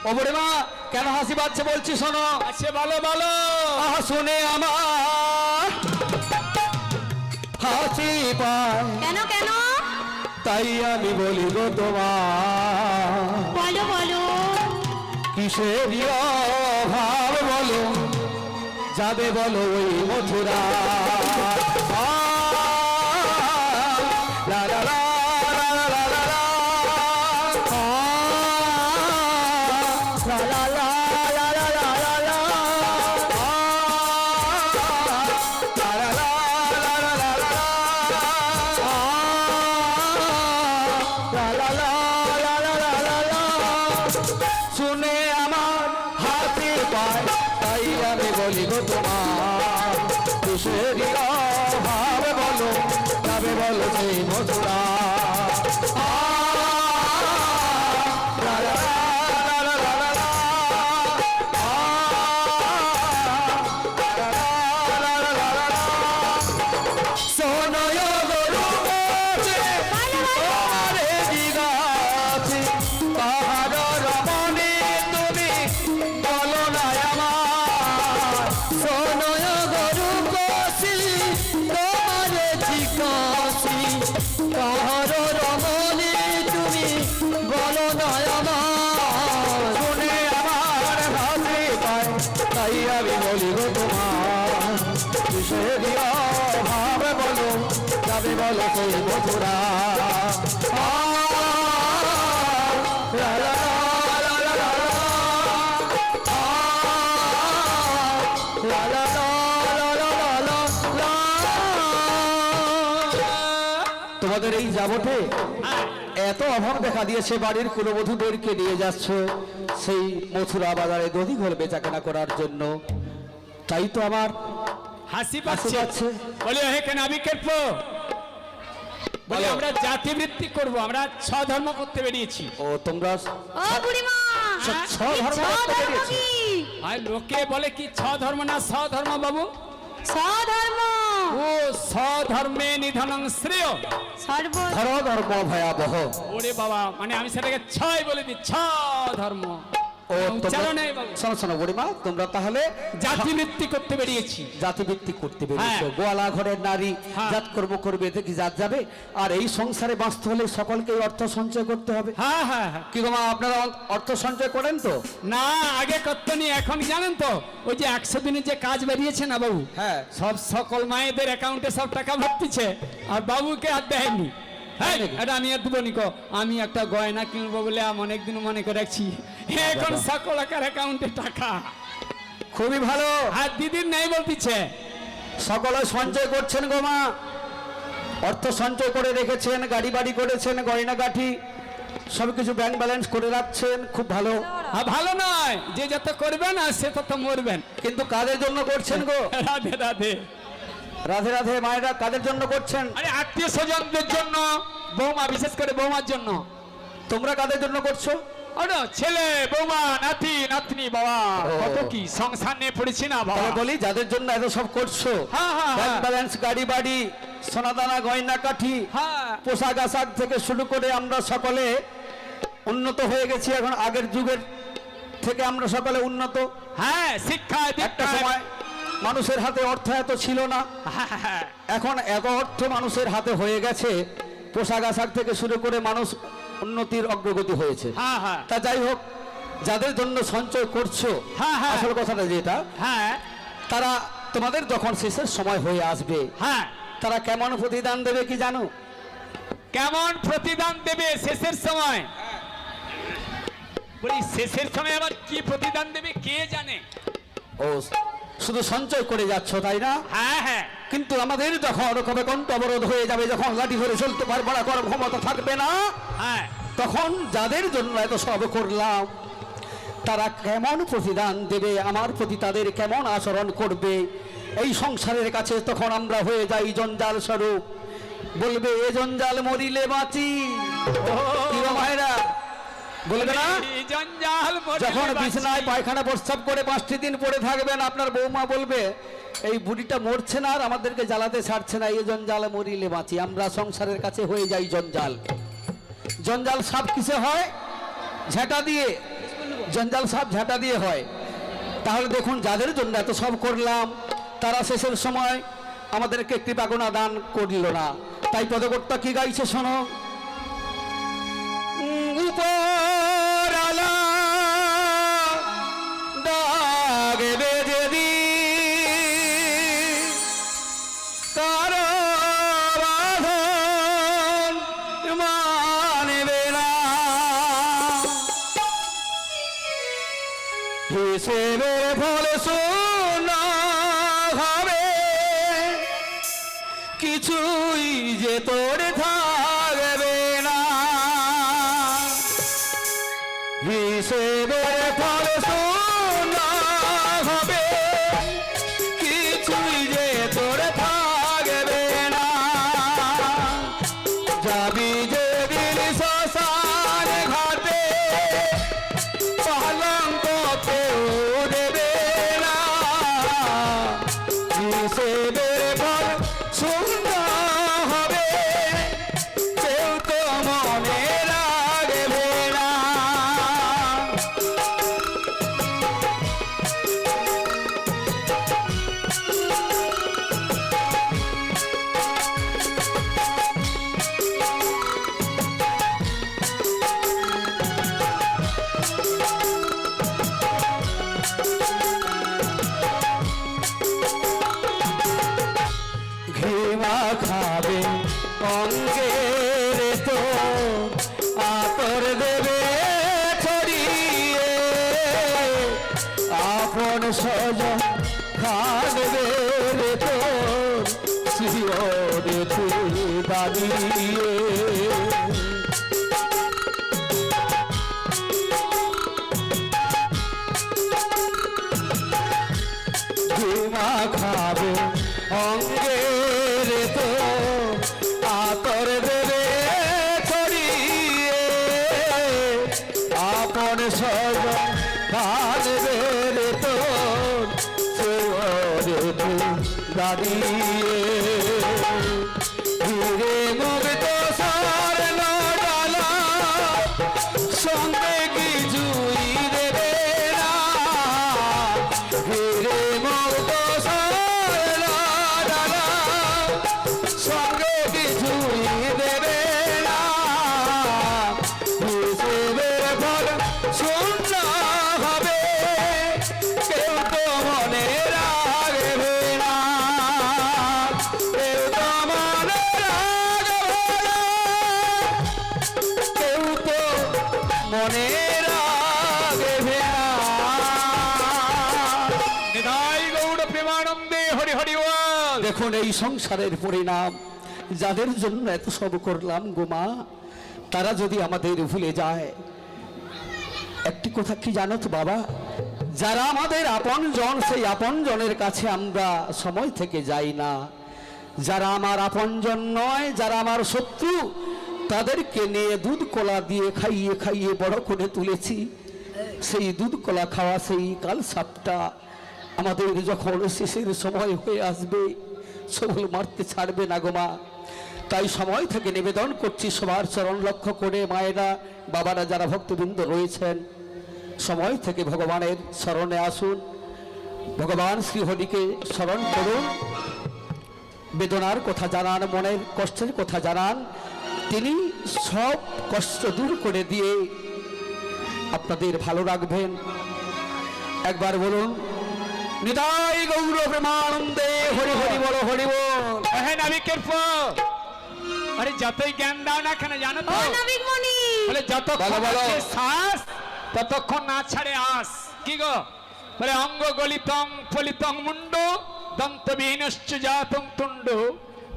ও বুড়ি মা কেন হাসি পাচ্ছে বলছি শোনো। আচ্ছা বলো বলো। শুনে আমার হাসি পায় কেন কেন তাই আমি বলি গো তোমার বলো বলো কিসের অভাব বলো যাবে বলো ওই মথুরা। লা লা লা লা লা লা লা লা। লা লা লা লা লা লা লা লা। লা লা লা লা লা লা লা। লা লা লা লা লা লা লা লা। শুনে আমার হাতে পায় তাই আমি বলি গো তোমার কিসের অভাব বলো যাবে বলো সেই মথুরা। লা লা লা লা লা লা লা লা। লা লা লা লা লা লা। সোনয় গরু গাছে তোমারে দিগাছে পাহাড় রমণী তুমি বলো না আমার। সোনয় গরু গাছি তোমারে দিগাছি পাহাড় রমণী তুমি বলো না আমার। শুনে আমার হাসি পায় তাই আমি বলি গো তোমার কিসের অভাব বলো যাবে বলো সেই মথুরা। লা লা লা লা লা লা। লা লা লা লা লা লা লা। তোমাদের এই যাবটে এত অভাব দেখা দিয়েছে বাড়ির কুলবধূদেরকে নিয়ে যাচ্ছ সেই মথুরা বাজারে দধি ঘোল বেচাকেনা করার জন্য, তাই তো আমার হাসি হাসি পাচ্ছে পাচ্ছে। বলি হে কেন আমি কেটবো বলি আমরা জাতিবৃত্তি করব, আমরা ধর্ম করতে বেরিয়েছি। ও তোমরা ও বুড়িমা ধর্ম করতে বেরিয়েছি। আর লোকে বলে কি ধর্ম না ধর্ম বাবু। স্বধর্ম ও ধর্মে নিধনং শ্রেয়। সর্ব ধর্ম ভয়াবহ। ওরে বাবা মানে আমি সেটাকে ছয় বলে দিই ধর্ম। ও উচ্চারণে বাবু শোনো শোনো বুড়িমা তোমরা তাহলে জাতিবৃত্তি করতে বেরিয়েছি। জাতিভিত্তিক করতে বেরিয়েছো। হ্যাঁ। গোয়ালা ঘরের নারী হ্যাঁ। জাত কর্ম করবে এতে কি জাত যাবে? আর এই সংসারে বাঁচতে হলে সকলকে অর্থ সঞ্চয় করতে হবে। হ্যাঁ হ্যাঁ হ্যাঁ। কি গো মা আপনারা অর্থ সঞ্চয় করেন তো? না আগে করতে নি, এখন জানেন তো ওই যে 100 দিনের যে কাজ বেরিয়েছে না বাবু, হ্যাঁ। সব সকল মায়েদের অ্যাকাউন্টে সব টাকা ভর্তিছে আর বাবুকে আর দেয়নি। হ্যাঁ এটা আমি আর দেবো নিকো, আমি একটা গয়না কিনবো বলে অনেকদিন মনে করে রাখছি, এখন সকল অ্যাকাউন্টে টাকা। খুবই ভালো। আর দিদির নেই বলতিছে। সকলে সঞ্চয় করছেন গো মা, অর্থ সঞ্চয় করে রেখেছেন, গাড়ি বাড়ি করেছেন, গয়নাগাঠি সবকিছু ব্যাংক ব্যালেন্স করে রাখছেন, খুব ভালো। ভালো নয়, যে যত করবেন আর সে তত মরবেন। কিন্তু কাদের জন্য করছেন গো? রাধে রাধে। রাধে রাধে মায়েরা কাদের জন্য করছেন? আরে আত্মীয় স্বজনদের জন্য, বৌমা বিশেষ করে বৌমার জন্য। তোমরা কাদের জন্য করছো? ওটা ছেলে বৌমা নাতি নাতনি বাবা কত কি সংসার নিয়ে পড়েছি না বাবা। তাহলে বলি যাদের জন্য এত সব করছো, হ্যাঁ, হ্যাঁ, ব্যাংক হ্যাঁ। ব্যালেন্স, গাড়ি বাড়ি, সোনাদানা গয়না কাঠি, হ্যাঁ। পোশাক আশাক থেকে শুরু করে আমরা সকলে উন্নত হয়ে গেছি। এখন আগের যুগের থেকে আমরা সকলে উন্নত। হ্যাঁ শিক্ষা একটা সময় মানুষের হাতে অর্থ এত ছিল না, এখন এত অর্থ মানুষের হাতে হয়ে গেছে, পোশাক আশাক থেকে শুরু করে মানুষ উন্নতির অগ্রগতি হয়েছে। হ্যাঁ হ্যাঁ তা যাই হোক, যাদের জন্য সঞ্চয় করছো, হ্যাঁ, হ্যাঁ। আসল কথাটা যেটা, হ্যাঁ তারা তোমাদের যখন শেষের সময় হয়ে আসবে, হ্যাঁ তারা কেমন প্রতিদান দেবে কি জানো? কেমন প্রতিদান দেবে শেষের সময়? বলি শেষের সময় আবার কি প্রতিদান দেবে কে জানে। ও শুধু সঞ্চয় করে যাচ্ছ তাই না? হ্যাঁ হ্যাঁ কিন্তু আমাদের যখন রকমে কণ্ঠ অবরোধ হয়ে যাবে, যখন লাঠি ধরে চলতে পারবো না, করার ক্ষমতা থাকবে না, হ্যাঁ তখন যাদের জন্য এত সব করলাম তারা কেমন প্রতিদান দেবে, আমার প্রতি তাদের কেমন আচরণ করবে, এই সংসারের কাছে তখন আমরা হয়ে যাই জঞ্জাল স্বরূপ। বলবে এ জঞ্জাল মরিলে বাঁচি। কি গো মায়েরা বলবে না? এই জঞ্জাল মরিলে যখন বাঁচি। বিছানায় পায়খানা প্রস্রাব করে 5টি দিন পড়ে থাকবেন, আপনার বৌমা বলবে এই বুড়িটা মরছে না আর আমাদেরকে জ্বালাতে ছাড়ছে না, এই জঞ্জাল মরিলে বাঁচি। আমরা সংসারের কাছে হয়ে যাই জঞ্জাল। জঞ্জাল সাপ কিসে হয়? ঝাঁটা দিয়ে, জঞ্জাল সাপ ঝাঁটা দিয়ে হয়। তাহলে দেখুন, যাদের জন্য এত সব করলাম তারা শেষের সময় আমাদেরকে একটি বাগনা দান করল না। তাই পদকর্তা কি গাইছে শোনো। উপরালা ডাকবে যদি তার বাঁধন মানবে না, হিসেবের ফল শোনা হবে, কিছুই যে তোর থাকবে না। হিসেবের ফল শোনা হবে, কিছুই যে তোর থাকবে না। যাবি যেদিন শ্মশান ঘাটে, পালঙ্ক কেউ দেবে না। হিসেবের ফল শোনা হবে, কেউ তো মনে রাখবে না। ঘিমা খাবে অঙ্গের তো আতর দেবে ছড়িয়ে, আপন স্বজন খাবে তো শিওরে তুই দাঁড়িয়ে। ঘিমা খাবে অঙ্গের তো আতর দেবে ছড়িয়ে, আপন স্বজন কাঁদবে তো দাঁড়িয়ে। ধীরে মুগ্ধ স্বর্ণ ডালা সঙ্গে কিছুই দেবে না। ধীরে মুগ্ধ স্বর্ণ ডালা সঙ্গে কিছুই দেবে না। হিসেবের ফল শূন্য হবে, কেউ তো মনে রাখবে না। কেউ তো মনে রাখবে না, কেউ তো মনে রাখবে না। নিতাই গৌড় প্রেমানন্দে হরি হরি বল। দেখুন, এই সংসারের পরিণাম, যাদের জন্য এত সব করলাম গোমা, তারা যদি আমাদের ভুলে যায়। একটি কথা কি জানো তো বাবা, যারা আমাদের আপন জন, সেই আপন জনের কাছে আমরা সময় থেকে যাই না। যারা আমার আপন জন নয়, যারা আমার শত্রু, তাদেরকে নিয়ে দুধ কলা দিয়ে খাইয়ে খাইয়ে বড় করে তুলেছি। সেই দুধ কলা খাওয়া সেই কাল সাপটা আমাদের যখন শেষের সময় হয়ে আসবে, সবল মারতে ছাড়বে না গোমা। তাই সময় থেকে নিবেদন করছি, সবার চরণ লক্ষ্য করে মায়েরা, বাবারা, যারা ভক্তবৃন্দ রয়েছেন, সময় থেকে ভগবানের শরণে আসুন। ভগবান শ্রীহরিকে স্মরণ করুন, বেদনার কথা জানান, মনের কষ্টের কথা জানান। তিনি সব কষ্ট দূর করে দিয়ে আপনাদের ভালো রাখবেন। একবার বলুন, নিতাই গৌর প্রেমানন্দে হরি হরি বল, হরি বল। হ্যাঁ নাবিকের ফল। আরে যতই জ্ঞান দাও না কেন জানো তো, ও নাবিক মণি, বলে যতক্ষণ বলো, বলো। আছে শ্বাস ততক্ষণ না ছাড়ে আস। কি গো বলে, অঙ্গ গলিতং ফলিতং মুন্ড দন্তবিহীনশ্চ জাতং তুণ্ড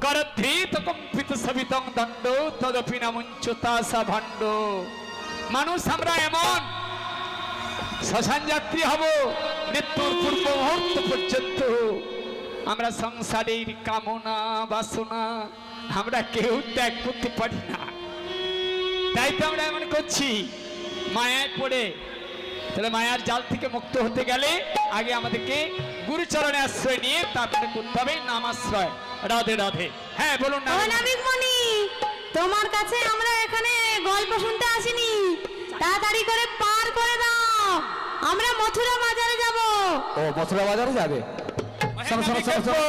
করধৃত কম্পিত সবিতং দণ্ড তদপি না মুঞ্চতাসা ভণ্ড। মানুষ আমরা এমন, শ্মশান যাত্রী হব মৃত্যুর পূর্ব মুহূর্ত পর্যন্ত। আমরা সংসারের কামনা বাসনা আমরা কেউ ত্যাগ করতে পারি না। তাই তো আমরা এমন করছি, মায়ায় পড়ে। তাহলে মায়ার জাল থেকে মুক্ত হতে গেলে আগে আমাদেরকে গুরুচরণে আশ্রয় নিয়ে তারপরে করতে হবে নামাশ্রয়। রাধে রাধে। হ্যাঁ বলুন না। ও নাবিক মণি, তোমার কাছে আমরা এখানে গল্প শুনতে আসিনি, তাড়াতাড়ি তাড়াতাড়ি করে পার করে দাও, আমরা মথুরা বাজারে যাব। ও মথুরা বাজারে যাবে? শোনো, শোনো, শোনো, শোনো।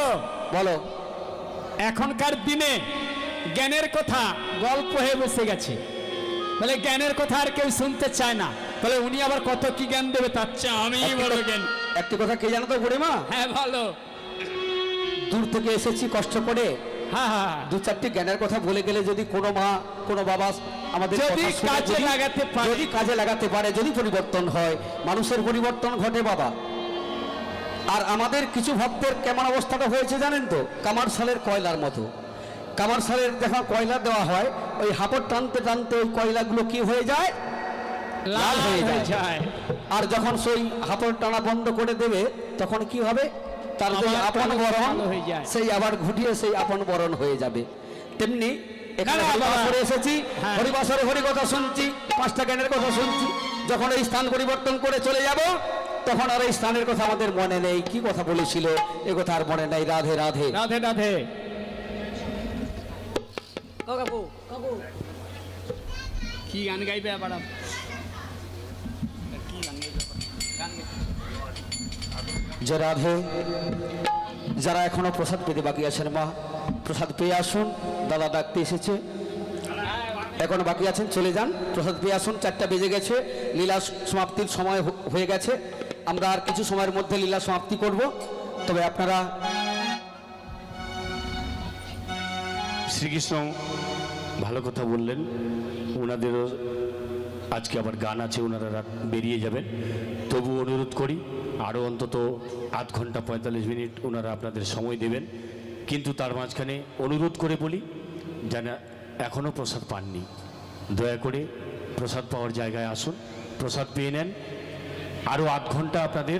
বলো। এখনকার দিনে জ্ঞানের কথা গল্প হয়ে বসে গেছে, বলে জ্ঞানের কথা আর কেউ শুনতে চায় না, বলে উনি আবার কত কি জ্ঞান দেবে, তার চেয়ে আমি বড় জ্ঞান। একটি কথা কে জানো তো বুড়িমা? হ্যাঁ ভালো। দূর থেকে এসেছি কষ্ট করে, হ্যাঁ হ্যাঁ, দু চারটি জ্ঞানের কথা বলে গেলে যদি কোনো মা কোনো বাবা আমাদের যদি কথা শুনে, কাজে লাগাতে পারে, যদি কাজে লাগাতে পারে, যদি পরিবর্তন হয়, মানুষের পরিবর্তন ঘটে বাবা। আর আমাদের কিছু ভক্তের কেমন অবস্থাটা হয়েছে জানেন তো? কামারশালের কয়লার মতো। কামারশালের যখন কয়লা দেওয়া হয়, ওই হাপড় টানতে টানতে ওই কয়লাগুলো কি হয়ে যায়? লাল হয়ে যায়। আর যখন সেই হাপড় টানা বন্ধ করে দেবে, তখন কি হবে? তার যে আবার আপন কালো বরণ, কালো হয়ে যায়। সেই আবার ঘুটিয়ে সেই আপন বরণ হয়ে যাবে। তেমনি এখানে না, না, হরিবাস বাবা। করে এসেছি, হ্যাঁ। হরিবাসরে হরি কথা শুনছি, 5টা জ্ঞানের কথা শুনছি। যখন এই স্থান পরিবর্তন করে চলে যাব, তখন আর এই স্থানের কথা আমাদের মনে নেই। কি কথা বলেছিল এ কথা আর মনে নেই। রাধে রাধে। রাধে রাধে। কি গান গাইবে আবার? কি গান গাইবে? গান গাইবে। যে রাধে, যারা এখনো প্রসাদ পেতে বাকি আছেন মা, প্রসাদ পেয়ে আসুন। দাদা ডাকতে এসেছে, এখনো বাকি আছেন চলে যান, প্রসাদ পেয়ে আসুন। 4টা বেজে গেছে, লীলা সমাপ্তির সময় হয়ে গেছে। আমরা আর কিছু সময়ের মধ্যে লীলা সমাপ্তি করব। তবে আপনারা শ্রীকৃষ্ণ ভালো কথা বললেন। ওনাদেরও আজকে আবার গান আছে, ওনারা রাত বেরিয়ে যাবেন। তবু অনুরোধ করি আরও অন্তত আধ ঘন্টা 45 মিনিট ওনারা আপনাদের সময় দেবেন। কিন্তু তার মাঝখানে অনুরোধ করে বলি, যারা এখনও প্রসাদ পাননি, দয়া করে প্রসাদ পাওয়ার জায়গায় আসুন, প্রসাদ পেয়ে নেন। আরও আধ ঘন্টা আপনাদের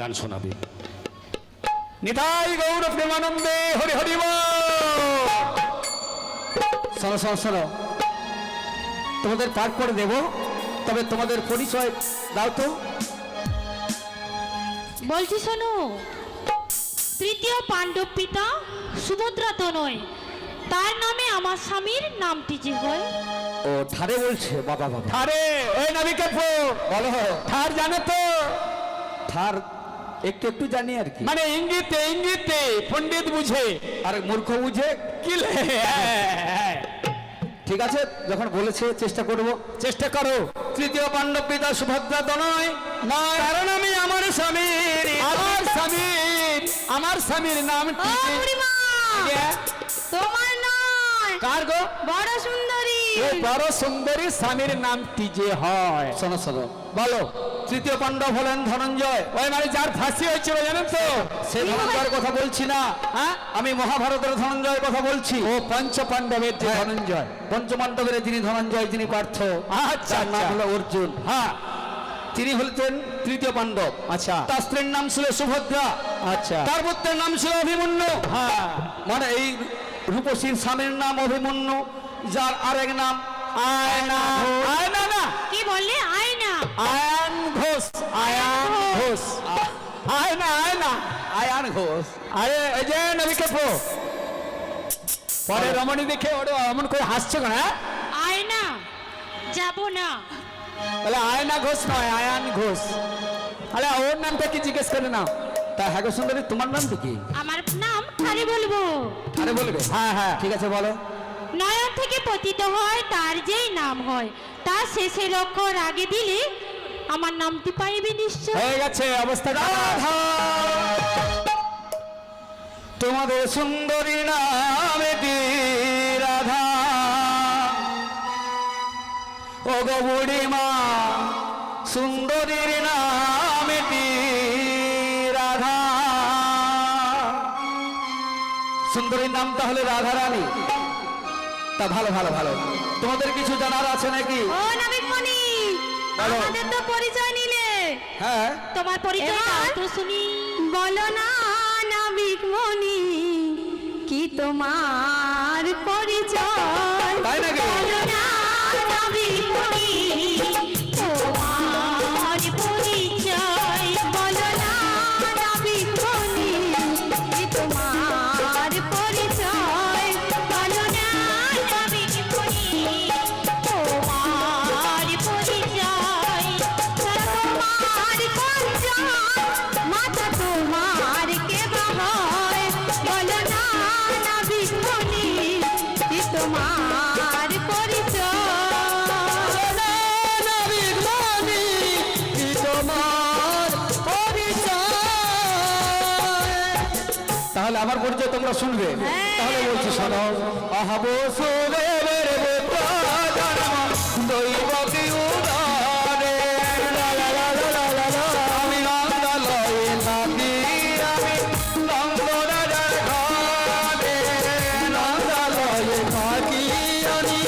গান শোনাবে। নিতাই গৌর প্রেমানন্দে হরি হরি বল। শোনো শোনো শোনো, তোমাদের পাঠ করে দেব, তবে তোমাদের পরিচয় দাও তো। বলছি শোনো, তৃতীয় পাণ্ডব পিতা সুভদ্রা তো নয়, তার নামে আমার স্বামীর নামটি যে হয়। ও ঠারে বলছে, বাবা বাবা। আরে ওই নবীকে বলো। ঠার জানে তো? ঠার একটু একটু জানি আর কি, মানে ইঙ্গিতে ইঙ্গিতে পণ্ডিত বুঝে আর মূর্খ বুঝে। কি লে? ঠিক আছে, যখন বলেছে চেষ্টা করব। চেষ্টা করো। তৃতীয় পাণ্ডব পিতা সুভদ্রা তো নয়, নয়, কারণ আমি আমার স্বামীর আমার স্বামীর নাম ও বুড়িমা, তোমার নয়, কার গো? বড় সুন্দরী। এই বড় সুন্দরী স্বামীর নামটি যে হয়। শোনো শোনো, বলো। তৃতীয় পাণ্ডব হলেন ধনঞ্জয়। ওই মানে যার ফাঁসি হয়েছিল জানেন তো? সে ধনঞ্জয়ের কথা বলছি না, হ্যাঁ, আমি মহাভারতের ধনঞ্জয়ের কথা বলছি। ও পঞ্চ পাণ্ডবের যে হ্যাঁ। ধনঞ্জয়। পঞ্চপাণ্ডবের যিনি ধনঞ্জয়, যিনি পার্থ, আচ্ছা, তার নাম আচ্ছা। হলো অর্জুন। হ্যাঁ, তিনি হলেন তৃতীয় পাণ্ডব। আচ্ছা তার স্ত্রীর নাম ছিল সুভদ্রা, আচ্ছা। তার পুত্রের নাম ছিল অভিমন্যু। হ্যাঁ, মানে এই রূপসীর স্বামীর নাম অভিমন্যু, যার আরেক নাম আয়না। আয়না না, কি বললে? আয়না। আয়ান ঘোষ। আয়ান ঘোষ। আয়না আয়না। আয়ান ঘোষ। আরে এই যে নবীকে পরে রমণী দেখে ওরা এমন করে হাসছে কেন? হ্যাঁ, আয়না যাব না। বলে আয়না ঘোষ নয়, আয়ান ঘোষ। আরে ওর নামটা কি জিজ্ঞেস করে না? তা হ্যাঁ গো সুন্দরী, তোমার নাম কি? আমার নাম ঠারে বলবো। আরে বলবে? হ্যাঁ হ্যাঁ, ঠিক আছে বলো। নয়ন থেকে পতিত হয় তার যেই নাম হয়, তার শেষের অক্ষর আগে দিলে আমার নামটি পাইবে নিশ্চয়। হয়ে গেছে অবস্থা। রাধা, তোমাদের সুন্দরী নাম এটি রাধা। ও গো বুড়িমা, সুন্দরীর নাম এটি রাধা। সুন্দরীর নাম তাহলে রাধা রানী। তা ভালো ভালো ভালো, তোমাদের কিছু জানার আছে নাকি? ও নাবিকমণি, বলো। আমাদের তো পরিচয় নিলে, হ্যাঁ, তোমার পরিচয় দাও তো শুনি। বলো না নাবিকমণি, কি তোমার পরিচয়? তাই নাকি? বলো না নাবিকমণি, তোমার পরিচয়। বলো না নাবিকমণি, কি তোমার পরিচয়? বলো না নাবিকমণি, তোমার পরিচয়। তাহলে আমার পরিচয় তোমরা শুনবে তাহলে বলছি শোনো আহাব সুদেবের পুত্র জন্ম দৈব কি উদারে লা লা লা লা লা লা আমি নন্দলয়ে থাকি আমি নন্দরাজার ঘরে নন্দলয়ে থাকি আমি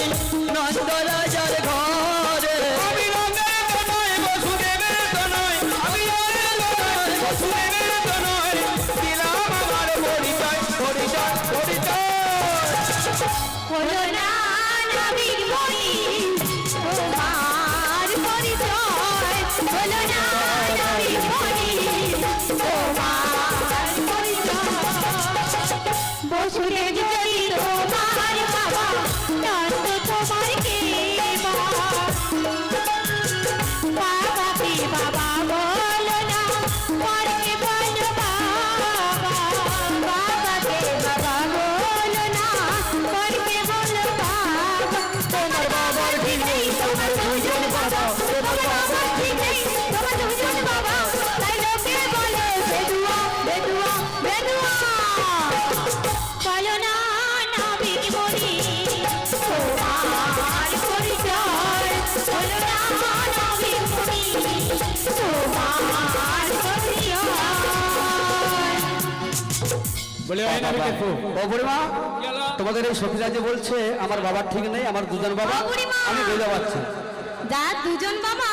নন্দরাজার ঘরে আমি নন্দের তনয় বসুদেবের তনয় আমি নন্দের তনয় বসুদেবের তনয় দিলাম আমার পরিচয় পরিচয় পরিচয় হলো না নবীর মনি তোমার পরিচয় হলো না নবীর মনি তোমার পরিচয় বসুদেব যদি তোমার বাবা নন্দ তোমার কে বাবাকে বাবা বলো না পরকে বলো বাবা বাবাকে বাবা বলো না পরকে বলো বাবা তোমার বাবার ঠিক নেই তোমার দুজন বাবা তোমার বাবার ঠিক নেই তোমার দুজন বাবা তাই লোকে বলে বেদুয়া বেদুয়া বেদুয়া বলো না নবীর মনি তোমার পরিচয় বলো না নবীর মনি তোমার পরিচয় বলে ওহে নাবিকের পো ও বুড়িমা কি হলো? তোমাদের এই সখীরা যে বলছে আমার বাবার ঠিক নেই আমার দুজন বাবা ও বুড়িমা! আমি বেজা পাচ্ছি যার দুজন বাবা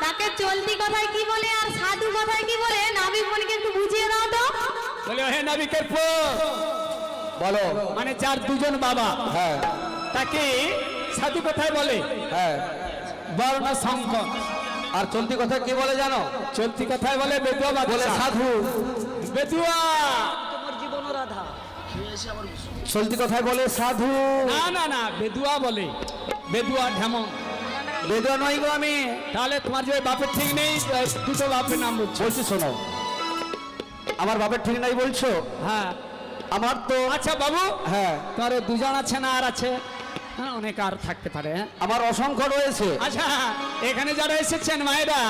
তাকে চলতি কথায় কি বলে আর সাধু কথায় কি বলে নাবিক মনিকে একটু বুঝিয়ে দাও তো বলে ওহে নাবিকের পো বলো মানে যার দুজন বাবা হ্যাঁ তাকে সাধু কথায় বলে হ্যাঁ বর্ণ সংকট, আর চলতি কথা কি বলে জানো চলতি কথায় বলে বেদুয়া বলে বাদশা। সাধু বেদুয়া চলতি কথায় বলে সাধু না না না বেদুয়া বলে, বেদুয়া ঢেমন। বেদুয়া নই গো আমি তাহলে তোমার যে বাপের ঠিক নেই, দুটো বাপের নাম বলছো। বলছি শোনো আমার বাপের ঠিক নাই বলছো হ্যাঁ আমার তো আচ্ছা বাবু, হ্যাঁ তোমার ওই দুজন আছে না আর আছে? হ্যাঁ অনেক আর থাকতে পারে। হ্যাঁ আমার অসংখ্য রয়েছে আচ্ছা, এখানে যারা এসেছেন মায়েরা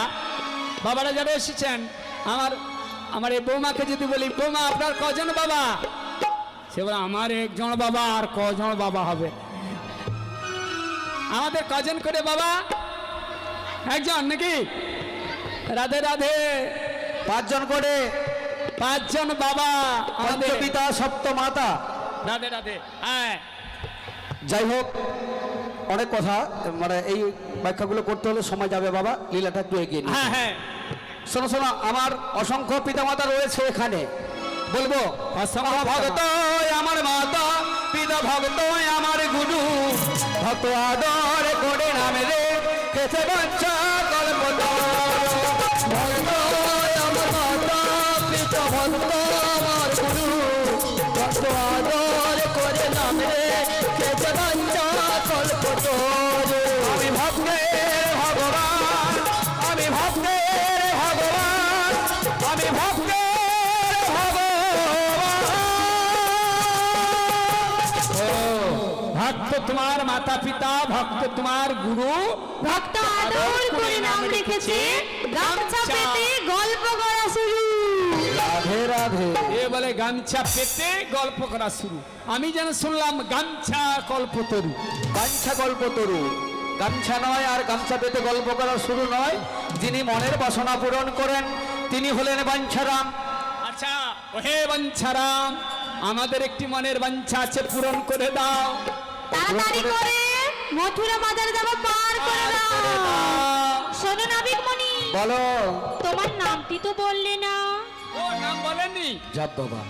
বাবারা যারা এসেছেন, আমার এই বৌমাকে যদি বলি বৌমা আপনার কজন বাবা, সে বলে আমার একজন বাবা, আর কজন বাবা হবে? আমাদের কজন করে বাবা? একজন নাকি? রাধে রাধে। পাঁচজন করে পাঁচজন বাবা আমাদের। পঞ্চপিতা সপ্ত মাতা রাধে রাধে। হ্যাঁ যাই হোক অনেক কথা মানে এই ব্যাখ্যাগুলো করতে হলে সময় যাবে বাবা, লীলাটা একটু এগিয়ে নিই। হ্যাঁ হ্যাঁ শোনো শোনো আমার অসংখ্য পিতামাতা রয়েছে এখানে, বলবো অসংখ্য ভগত আমার মাতা পিতা ভগত আমার গুরু ভক্ত আদর করে নামে রে কেছে বাঞ্ছা কল্প ভগত আমার মাতা পিতা ভক্ত আমার গুরু ভক্ত আদর করে নামে রে কেছে বাঞ্ছা কল্প আমি ভক্তের ভগবান আমি ভক্তের ভগবান আমি ভক্তের ভক্ত তোমার মাতা পিতা, ভক্ত তোমার গুরু, ভক্ত আদর করে নাম রেখেছে গামছা পেতে গল্প করা শুরু রাধে রাধে এ বলে গামছা পেতে গল্প করা শুরু। আমি যেন শুনলাম গামছা কল্পতরু। গামছা গল্প তরু গামছা নয় আর গামছা পেতে গল্প করা শুরু নয়, যিনি মনের বাসনা পূরণ করেন তিনি হলেন বাঞ্ছারাম। আচ্ছা ওহে বাঞ্ছারাম, আমাদের একটি মনের বাঞ্ছা আছে, পূরণ করে দাও। তাড়াতাড়ি করে মথুরা বাজার যাবো, পার করে দাও। শোনো নাবিক মনি, বলো তোমার নামটি তো বললে না। ও নাম বলেননি? যাব বাবা,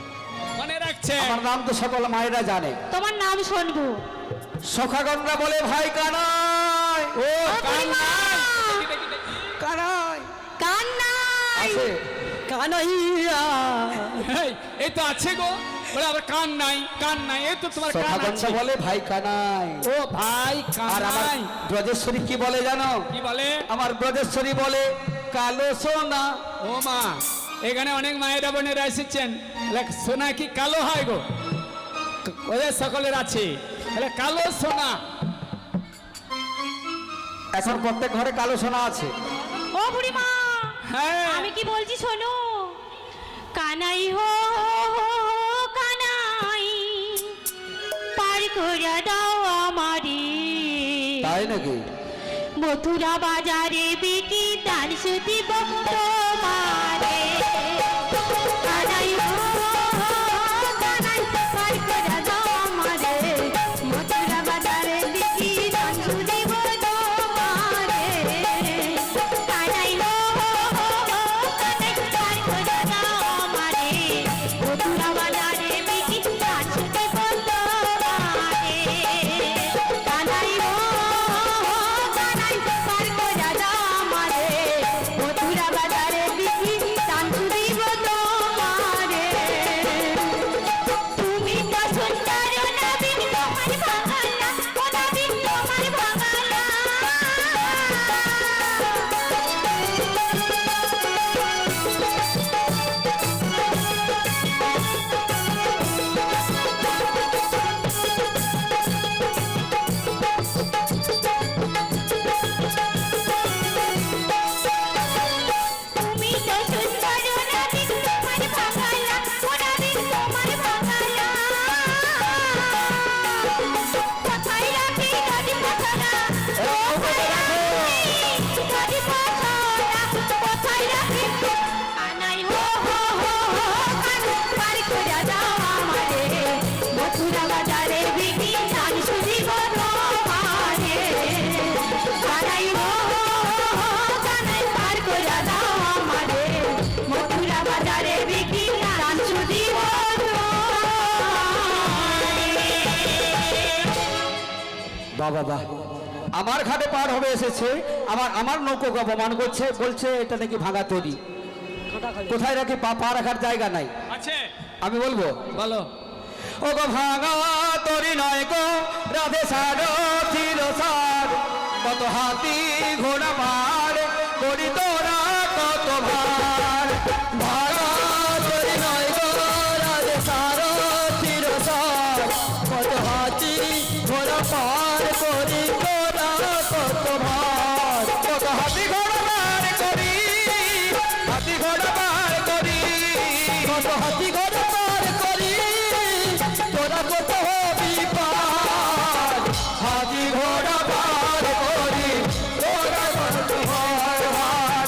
মনে রাখছে? আমার নাম তো সকল মায়েরা জানে। তোমার নাম শুনবো। সখাগণরা বলে ভাই কানাই। ও বুড়িমা! কানাই কান নাই। আছে কানাইয়া এই তো আছে গো, বলে আবার কান নাই, কান নাই, এই তো তোমার কান সখাগণরা আছে। বলে ভাই কানাই। ও ভাই কান আর আমার নাই। ব্রজেশ্বরী কি বলে জানো? কি বলে? আমার ব্রজেশ্বরী বলে কালো সোনা। ও মা, এখানে অনেক মায়েরা বোনেরা এসেছেন, সোনা কি কালো হয় গো? ওদের সকলের আছে বলে কালো সোনা। এখন প্রত্যেক ঘরে কালো সোনা আছে। ও বুড়িমা, হ্যাঁ আমি কি বলছি শোনো। কানাই হো কানাই করে দাও আমারে। তাই নাকি? মথুরা বাজারে বিকি দান সুদিব তোমারে। কানাই ও কানাই পার করে দাও আমারে। মথুরা বাজারে বিকি দান সুদিব তোমারে। কানাই ও কানাই পার করে দাও আমারে। মথুরা বাজারে বিকি দান সুদিব তোমারে। কানাই ও কানাই পার করে দাও আমারে। মথুরা বাজারে বিকি দান সুদিব তোমারে। তুমি তো সুন্দর নবীন তোমার বাংলা, ও নবীন তোমার বাংলা। তুমি তো সুন্দর নবীন তোমার বাংলা, ও নবীন তোমার বাংলা। কোথায় রাখি নদী পাথরা, কোথায় রাখি নদী পাথরা, কোথায় রাখি কানাই হো হো হো হো কানাই পার করে দাও আমারে। মথুরা বাজারে বিকি দান সুদিব তোমারে। কানাই হো হো হো কানাই পার করে দাও আমারে। মথুরা বাজারে বিকি দান সুদিব বাবা বাহ, আমার ঘাটে পার হবে এসেছে, আমার নৌকোকে অপমান করছে, বলছে এটা নাকি ভাঙা তৈরি। কোথায় রাখি পা রাখার জায়গা নাই। আছে আমি বলবো, বলো। ও গো ভাঙা তরি নয় গো রাধে সার ছিল সার, কত হাতি ঘোড়া মার করি তোরা কত ভার। ভাঙা তরি নয় গো রাধে সার ছিল সার, কত হাতি ঘোড়া পার করি তোরা কত ভার। কত হাতি ঘোড়া মার করি, হাতি ঘোড়া মার করি, কত হাতি ঘোড়া পার করি তোরা কত হবি পার। হাতি ঘোড়া পার করি তোরা কত ভার ভার।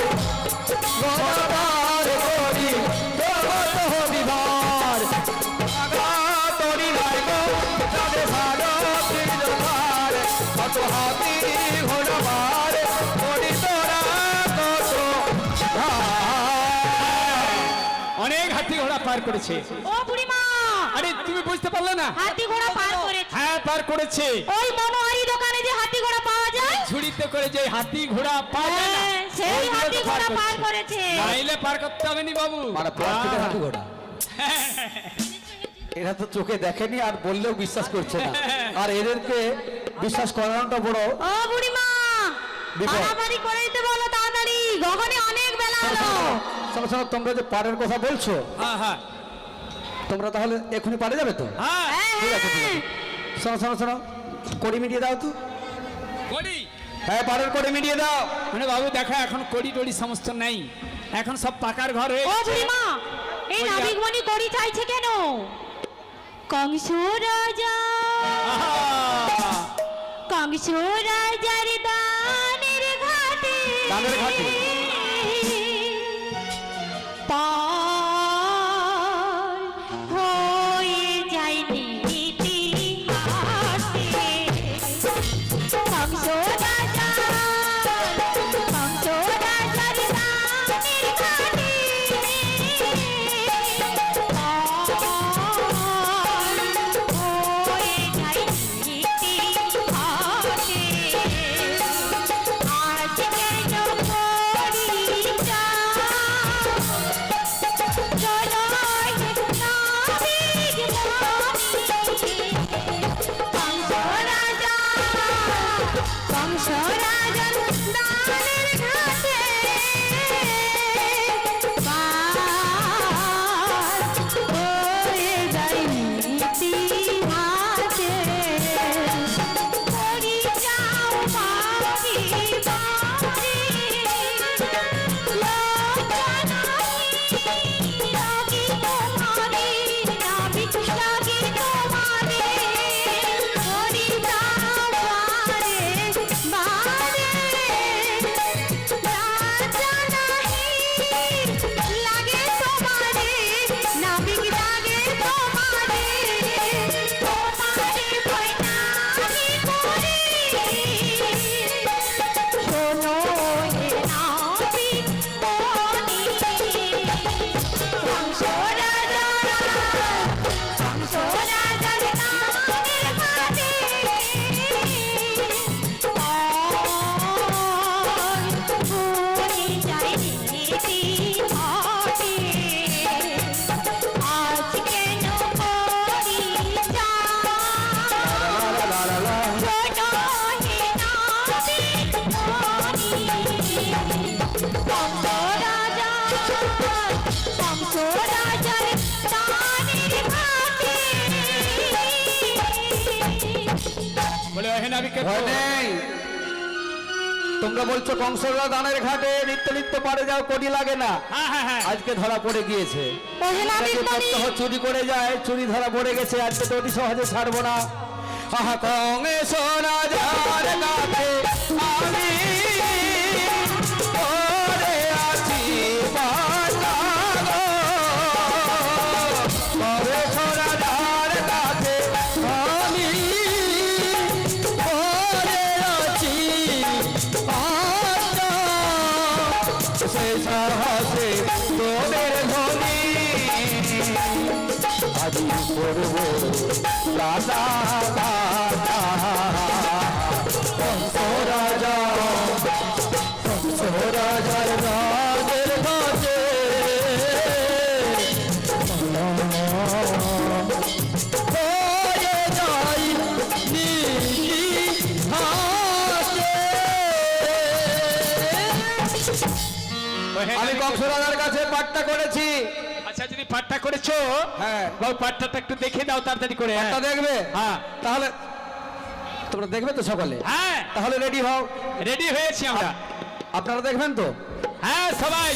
ঘোড়া পার করি তোরা কত হবি ভার। আগা তরি নাই গো রাধে ভারতীর ভার, কত হাতি ঘোড়া পার করি তোরা কত ভার। অনেক হাতি ঘোড়া পার করেছে। ও বুড়িমা, আরে তুমি বুঝতে পারলে না? হাতি ঘোড়া পার করেছে। হ্যাঁ পার করেছে। ওই মনোহারি দোকানে যে হাতি ঘোড়া পাওয়া যায়, ঝুড়িতে করে যে হাতি ঘোড়া পাওয়া যায় না, হ্যাঁ, সেই ওইগুলো তো হাতি ঘোড়া পার করেছে। নাইলে পার করতে হবে নি বাবু। মানে প্লাস্টিকের হাতি ঘোড়া। এরা তো চোখে দেখেনি আর বললেও বিশ্বাস করছে না, আর এদেরকে বিশ্বাস করানোটা বড় ও বুড়িমা, বিপদ। বাড়াবাড়ি করে দিতে বলো তাড়াতাড়ি, গগনে অনেক বেলা হলো। শোনো শোনো, তোমরা যে পাড়ের কথা বলছো, হ্যাঁ হ্যাঁ তোমরা তাহলে এখনই পারে যাবে তো? হ্যাঁ ঠিক আছে ঠিক আছে। শোনো শোনো শোনো, কড়ি মিটিয়ে দাও তো। করি। হ্যাঁ, পাড়ের কড়ি মিটিয়ে দাও। মানে বাবু দেখা এখন কড়ি টড়ি সমস্ত নেই, এখন সব পাকার ঘর হয়ে ও গেছে। বুড়িমা, এই করি নাবিকমণি করি চাইছে কেন? কংস রাজা, আহা! কংস রাজার দানের ঘাটে, দানের ঘাটে। পার হয়ে যায়নি ইতিহাসে। কংস রাজা, কংস রাজার দানের ঘাটে, পার হয়ে যায়নি ইতিহাসে। আজ কেন করি দিন ঘটে আজ কেন করি বলে ওহে নাবিকের ভয় নেই। তোমরা বলছো কংসরা দানের ঘাটে নিত্য নিত্য পারে যাও, কোটি লাগে না। হ্যাঁ হ্যাঁ হ্যাঁ আজকে ধরা পড়ে গিয়েছে। ওহে নাবিক আজকে মণি। প্রত্যহ চুরি করে যায়, চুরি ধরা পড়ে গেছে, আজকে তো অতি সহজে ছাড়বো না। আহা কংসরা যার ঘাটে আমি পড়ে আছি বাঁচা গো। কংসরা যার ঘাটে আমি পড়ে আছি বাঁচা। সেই সাহসে তোদের ধনী আজি করব রাজা রাজা। কংস রাজা কংস রাজার রাজের কাছে হয়ে যাই নিহাতে। ওহে আমি নাবিকের- কংস রাজার কাছে পাঠটা করেছি। আচ্ছা যদি পাঠটা করেছো হ্যাঁ। বাবু পাঠটা একটু দেখে দাও তাড়াতাড়ি করে হ্যাঁ। তা দেখবে? হ্যাঁ তাহলে তোমরা দেখবে তো সকলে? হ্যাঁ তাহলে রেডি হও। রেডি হয়েছি আমরা আপনারা দেখবেন তো? হ্যাঁ সবাই